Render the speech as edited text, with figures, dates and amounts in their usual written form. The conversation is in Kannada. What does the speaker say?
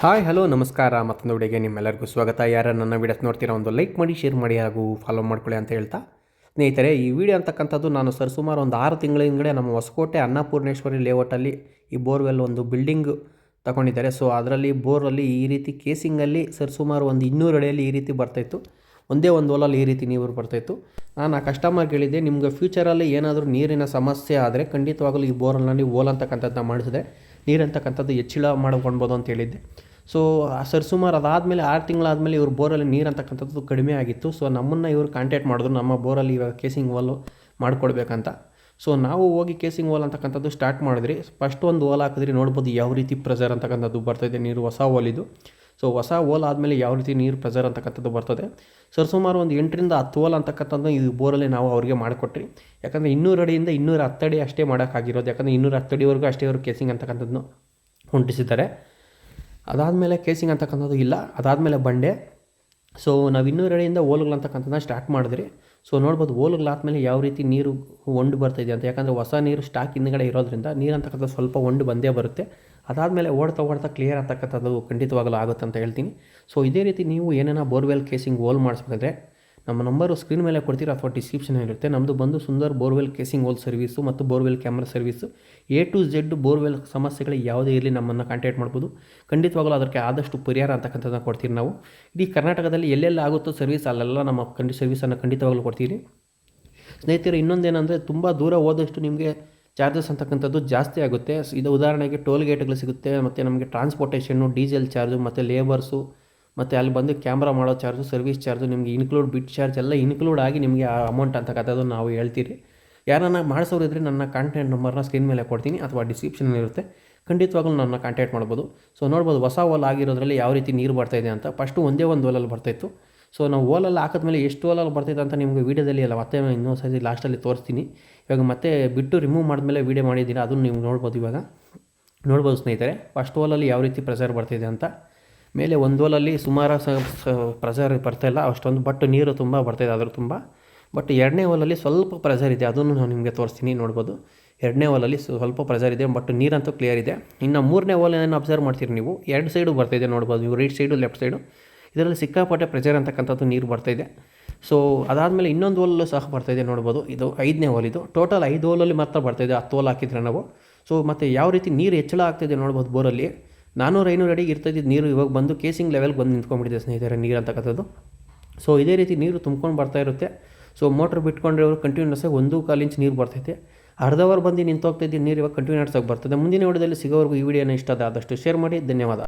ಹಾಯ್ ಹಲೋ ನಮಸ್ಕಾರ. ಮತ್ತೊಂದು ವಿಡಿಯೋಗೆ ನಿಮ್ಮೆಲ್ಲರಿಗೂ ಸ್ವಾಗತ. ಯಾರು ನನ್ನ ವಿಡಿಯೋಸ್ ನೋಡ್ತೀರಾ ಒಂದು ಲೈಕ್ ಮಾಡಿ, ಶೇರ್ ಮಾಡಿ ಹಾಗೂ ಫಾಲೋ ಮಾಡ್ಕೊಳ್ಳಿ ಅಂತ ಹೇಳ್ತಾ, ಸ್ನೇಹಿತರೆ ಈ ವಿಡಿಯೋ ಅಂತಕ್ಕಂಥದ್ದು ನಾನು ಸುಮಾರು ಒಂದು 6 ತಿಂಗಳ ಹಿಂದೆ ನಮ್ಮ ಹೊಸಕೋಟೆ ಅನ್ನಪೂರ್ಣೇಶ್ವರಿ ಲೇಔಟಲ್ಲಿ ಈ ಬೋರ್ವೆಲ್ ಒಂದು ಬಿಲ್ಡಿಂಗ್ ತಗೊಂಡಿದ್ದಾರೆ. ಸೊ ಅದರಲ್ಲಿ ಬೋರಲ್ಲಿ ಈ ರೀತಿ ಕೇಸಿಂಗಲ್ಲಿ ಸುಮಾರು ಒಂದು 200 ಅಡಿಯಲ್ಲಿ ಈ ರೀತಿ ಬರ್ತಾಯಿತ್ತು. ಒಂದೇ ಒಂದು ಹೋಲಲ್ಲಿ ಈ ರೀತಿ ನೀರು ಬರ್ತಾಯಿತ್ತು. ನಾನು ಆ ಕಸ್ಟಮರ್ಗೆ ಹೇಳಿದ್ದೆ, ನಿಮ್ಗೆ ಫ್ಯೂಚರಲ್ಲಿ ಏನಾದರೂ ನೀರಿನ ಸಮಸ್ಯೆ ಆದರೆ ಖಂಡಿತವಾಗಲೂ ಈ ಬೋರಲ್ಲಿ ಹೋಲ್ ಅಂತಕ್ಕಂಥದ್ದನ್ನ ಮಾಡಿಸಿದೆ ನೀರಂತಕ್ಕಂಥದ್ದು ಹೆಚ್ಚಳ ಮಾಡ್ಕೊಳ್ಬೋದು ಅಂತ ಹೇಳಿದ್ದೆ. ಸೊ ಸುಮಾರು ಅದಾದಮೇಲೆ 6 ತಿಂಗಳಾದಮೇಲೆ ಇವ್ರ ಬೋರಲ್ಲಿ ನೀರು ಅಂತಕ್ಕಂಥದ್ದು ಕಡಿಮೆ ಆಗಿತ್ತು. ಸೊ ನಮ್ಮನ್ನು ಇವರು ಕಾಂಟ್ಯಾಕ್ಟ್ ಮಾಡಿದ್ರು, ನಮ್ಮ ಬೋರಲ್ಲಿ ಇವಾಗ ಕೇಸಿಂಗ್ ವಾಲು ಮಾಡಿಕೊಡ್ಬೇಕಂತ. ಸೊ ನಾವು ಹೋಗಿ ಕೇಸಿಂಗ್ ವಾಲ್ ಅಂತಕ್ಕಂಥದ್ದು ಸ್ಟಾರ್ಟ್ ಮಾಡಿದ್ರಿ. ಫಸ್ಟ್ ಒಂದು ಹೋಲ್ ಹಾಕಿದ್ರಿ, ನೋಡ್ಬೋದು ಯಾವ ರೀತಿ ಪ್ರೆಷರ್ ಅಂತಕ್ಕಂಥದ್ದು ಬರ್ತಾಯಿದೆ ನೀರು. ಹೊಸ ಹೋಲಿದು. ಸೊ ಹೊಸ ಹೋಲ್ ಆದಮೇಲೆ ಯಾವ ರೀತಿ ನೀರು ಪ್ರೆಷರ್ ಅಂತಕ್ಕಂಥದ್ದು ಬರ್ತದೆ. ಸುಮಾರು ಒಂದು 8ರಿಂದ 10 ಹೋಲ್ ಅಂತಕ್ಕಂಥದ್ದು ಈ ಬೋರಲ್ಲಿ ನಾವು ಅವ್ರಿಗೆ ಮಾಡಿಕೊಟ್ರಿ. ಯಾಕಂದರೆ 200 ಅಡಿಯಿಂದ 210 ಅಡಿ ಅಷ್ಟೇ ಮಾಡೋಕ್ಕಾಗಿರೋದು. ಯಾಕಂದರೆ 210 ಅಡಿವರೆಗೂ ಅಷ್ಟೇ ಅವರು ಕೇಸಿಂಗ್ ಅಂತಕ್ಕಂಥದ್ದನ್ನು ಹೊಂಟಿಸಿದ್ದಾರೆ. ಅದಾದಮೇಲೆ ಕೇಸಿಂಗ್ ಅಂತಕ್ಕಂಥದ್ದು ಇಲ್ಲ, ಅದಾದಮೇಲೆ ಬಂಡೆ. ಸೊ ನಾವು 200 ಅಡಿಯಿಂದ ಹೋಲ್ಗಳಂತಕ್ಕಂಥದ್ದನ್ನ ಸ್ಟಾರ್ಟ್ ಮಾಡಿದ್ರಿ. ಸೊ ನೋಡ್ಬೋದು ಹೋಲ್ಗಳಾದಮೇಲೆ ಯಾವ ರೀತಿ ನೀರು ಹೊಂಡು ಬರ್ತಾಯಿದೆ ಅಂತ. ಯಾಕಂದರೆ ಹೊಸ ನೀರು ಸ್ಟಾಕ್ ಹಿಂದ್ಗಡೆ ಇರೋದ್ರಿಂದ ನೀರು ಅಂತಕ್ಕಂಥದ್ದು ಸ್ವಲ್ಪ ಹೊಂಡು ಬಂದೇ ಬರುತ್ತೆ. ಅದಾದಮೇಲೆ ಓಡ್ತಾ ಕ್ಲಿಯರ್ ಅಂತಕ್ಕಂಥದ್ದು ಖಂಡಿತವಾಗಲೂ ಆಗುತ್ತೆ ಅಂತ ಹೇಳ್ತೀನಿ. ಸೊ ಇದೇ ರೀತಿ ನೀವು ಏನೇನೋ ಬೋರ್ವೆಲ್ ಕೇಸಿಂಗ್ ಹೋಲ್ ಮಾಡಿಸ್ಬೇಕಾದ್ರೆ ನಮ್ಮ ನಂಬರು ಸ್ಕ್ರೀನ್ ಮೇಲೆ ಕೊಡ್ತೀರಾ ಅಥವಾ ಡಿಸ್ಕ್ರಿಪ್ಷನ್ ಇರುತ್ತೆ. ನಮ್ಮದು ಬಂದು Sundar borewell casing hole service ಮತ್ತು borewell camera service. A to Z ಬೋರ್ವೆಲ್ ಸಮಸ್ಯೆಗಳಿಗೆ ಯಾವುದೇ ಇರಲಿ ನಮ್ಮನ್ನು ಕಾಂಟ್ಯಾಕ್ಟ್ ಮಾಡ್ಬೋದು. ಖಂಡಿತವಾಗಲೂ ಅದಕ್ಕೆ ಆದಷ್ಟು ಪರಿಹಾರ ಅಂತಕ್ಕಂಥದ್ದನ್ನು ಕೊಡ್ತೀವಿ ನಾವು. ಇಡೀ ಕರ್ನಾಟಕದಲ್ಲಿ ಎಲ್ಲೆಲ್ಲ ಆಗುತ್ತೋ ಸರ್ವಿಸ್ ಅಲ್ಲೆಲ್ಲ ನಮ್ಮ ಸರ್ವಿಸನ್ನು ಖಂಡಿತವಾಗಲೂ ಕೊಡ್ತೀವಿ. ಸ್ನೇಹಿತರೆ ಇನ್ನೊಂದೇನೆಂದರೆ ತುಂಬ ದೂರ ಹೋದಷ್ಟು ನಿಮಗೆ ಚಾರ್ಜಸ್ ಅಂತಕ್ಕಂಥದ್ದು ಜಾಸ್ತಿ ಆಗುತ್ತೆ. ಇದು ಉದಾಹರಣೆಗೆ ಟೋಲ್ ಗೇಟ್ಗಳು ಸಿಗುತ್ತೆ, ಮತ್ತು ನಮಗೆ ಟ್ರಾನ್ಸ್ಪೋರ್ಟೇಷನ್ನು, ಡೀಸೆಲ್ ಚಾರ್ಜು, ಮತ್ತು ಲೇಬರ್ಸು, ಮತ್ತು ಅಲ್ಲಿ ಬಂದು ಕ್ಯಾಮ್ರಾ ಮಾಡೋ ಚಾರ್ಜು, ಸರ್ವಿಸ್ ಚಾರ್ಜು ನಿಮಗೆ ಇನ್ಕ್ಲೂಡ್, ಬಿಟ್ ಚಾರ್ಜ್ ಎಲ್ಲ ಇನ್ಕ್ಲೂಡ್ ಆಗಿ ನಿಮಗೆ ಆ ಅಮೌಂಟ್ ಅಂತಕ್ಕಂಥದ್ದು ನಾವು ಹೇಳ್ತೀರಿ. ಯಾರನ್ನ ಮಾಡಿಸೋರಿದ್ರೆ ನನ್ನ ಕಾಂಟ್ಯಾಕ್ಟ್ ನಂಬರ್ನ ಸ್ಕ್ರೀನ್ ಮೇಲೆ ಕೊಡ್ತೀನಿ ಅಥವಾ ಡಿಸ್ಕ್ರಿಪ್ಷನ್ ಇರುತ್ತೆ. ಖಂಡಿತವಾಗ್ಲೂ ನನ್ನ ಕಾಂಟ್ಯಾಕ್ಟ್ ಮಾಡ್ಬೋದು. ಸೊ ನೋಡ್ಬೋದು ಹೊಸ ಹೋಲ್ ಆಗಿರೋದ್ರಲ್ಲಿ ಯಾವ ರೀತಿ ನೀರು ಬರ್ತಾಯಿದೆ ಅಂತ. ಫಸ್ಟು ಒಂದೇ ಒಂದು ಹೋಲಲ್ಲಿ ಬರ್ತಾಯಿತ್ತು. ಸೊ ನಾವು ಹೋಲಲ್ಲಿ ಹಾಕಿದ್ಮೇಲೆ ಎಷ್ಟು ಹೋಲಲ್ಲಿ ಬರ್ತಾಯಿದೆ ಅಂತ ನಿಮಗೆ ವೀಡಿಯೋದಲ್ಲಿ ಅಲ್ಲ ಮತ್ತೆ ಇನ್ನೊಂದು ಸರಿ ಲಾಸ್ಟಲ್ಲಿ ತೋರಿಸ್ತೀನಿ. ಇವಾಗ ಮತ್ತೆ ಬಿಟ್ಟು ರಿಮೂವ್ ಮಾಡಿದ್ಮೇಲೆ ವೀಡಿಯೋ ಮಾಡಿದ್ದೀರಾ, ಅದನ್ನು ನೀವು ನೋಡ್ಬೋದು. ಇವಾಗ ನೋಡ್ಬೋದು ಸ್ನೇಹಿತರೆ ಫಸ್ಟ್ ಹೋಲಲ್ಲಿ ಯಾವ ರೀತಿ ಪ್ರೆಷರ್ ಬರ್ತಿದೆ ಅಂತ. ಮೇಲೆ ಒಂದು ಹೋಲಲ್ಲಿ ಸುಮಾರು ಪ್ರೆಷರ್ ಬರ್ತಾಯಿಲ್ಲ ಅಷ್ಟೊಂದು, ಬಟ್ ನೀರು ತುಂಬ ಬರ್ತಾಯಿದೆ ಅದ್ರ ತುಂಬ. ಬಟ್ 2ನೇ ಹೋಲಲ್ಲಿ ಸ್ವಲ್ಪ ಪ್ರೆಷರ್ ಇದೆ, ಅದನ್ನು ನಾನು ನಿಮಗೆ ತೋರಿಸ್ತೀನಿ. ನೋಡ್ಬೋದು 2ನೇ ಹೋಲಲ್ಲಿ ಸ್ವಲ್ಪ ಪ್ರೆಷರ್ ಇದೆ, ಬಟ್ ನೀರಂತೂ ಕ್ಲಿಯರ್ ಇದೆ. ಇನ್ನು 3ನೇ ಹೋಲ್ ಏನು ಅಬ್ಸರ್ವ್ ಮಾಡ್ತೀರಿ ನೀವು, 2 ಸೈಡು ಬರ್ತಾಯಿದೆ ನೋಡ್ಬೋದು ನೀವು, ರೈಟ್ ಸೈಡು ಲೆಫ್ಟ್ ಸೈಡು. ಇದರಲ್ಲಿ ಸಿಕ್ಕಾಪಟ್ಟೆ ಪ್ರೆಷರ್ ಅಂತಕ್ಕಂಥದ್ದು ನೀರು ಬರ್ತಾಯಿದೆ. ಸೊ ಅದಾದಮೇಲೆ ಇನ್ನೊಂದು ಹೋಲಲ್ಲೂ ಸಹ ಬರ್ತಾಯಿದೆ ನೋಡ್ಬೋದು. ಇದು 5ನೇ ಹೋಲ್. ಇದು ಟೋಟಲ್ 5 ಹೋಲಲ್ಲಿ ಮಾತ್ರ ಬರ್ತಾಯಿದೆ, 10 ಹೋಲ್ ಹಾಕಿದ್ರೆ ನಾವು. ಸೊ ಮತ್ತು ಯಾವ ರೀತಿ ನೀರು ಹೆಚ್ಚಳ ಆಗ್ತಾಯಿದೆ ನೋಡ್ಬೋದು ಬೋರಲ್ಲಿ. 400-500 ಅಡಿಗೆ ಇರ್ತಾಯಿದ್ದು ನೀರು ಇವಾಗ ಬಂದು ಕೇಸಿಂಗ್ ಲೆವೆಲ್ಗೆ ಬಂದು ನಿಂತ್ಕೊಂಡ್ಬಿಟ್ಟಿದೆ ಸ್ನೇಹಿತರೆ ನೀರು ಅಂತಕ್ಕಂಥದ್ದು. ಸೊ ಇದೇ ರೀತಿ ನೀರು ತುಂಬ್ಕೊಂಡು ಬರ್ತಾ ಇರುತ್ತೆ. ಸೊ ಮೋಟ್ರ್ ಬಿಟ್ಕೊಂಡ್ರೆ ಅವರು ಕಂಟಿನ್ಯೂಸ್ ಆಗಿ 1-1/4 ಇಂಚ್ ನೀರು ಬರ್ತೈತೆ. ಅರ್ಧ ಅವರ್ ಬಂದು ನಿಂತೋಗ್ತಾಯಿದ್ದು ನೀರು ಇವಾಗ ಕಂಟಿನ್ಯೂಸ್ ಆಗಿ ಬರ್ತದೆ. ಮುಂದಿನ ವಿಡಿಯೋದಲ್ಲಿ ಸಿಗೋವರೆಗೂ ಈ ವಿಡಿಯೋನ ಇಷ್ಟ ಆದಷ್ಟು ಶೇರ್ ಮಾಡಿ. ಧನ್ಯವಾದ.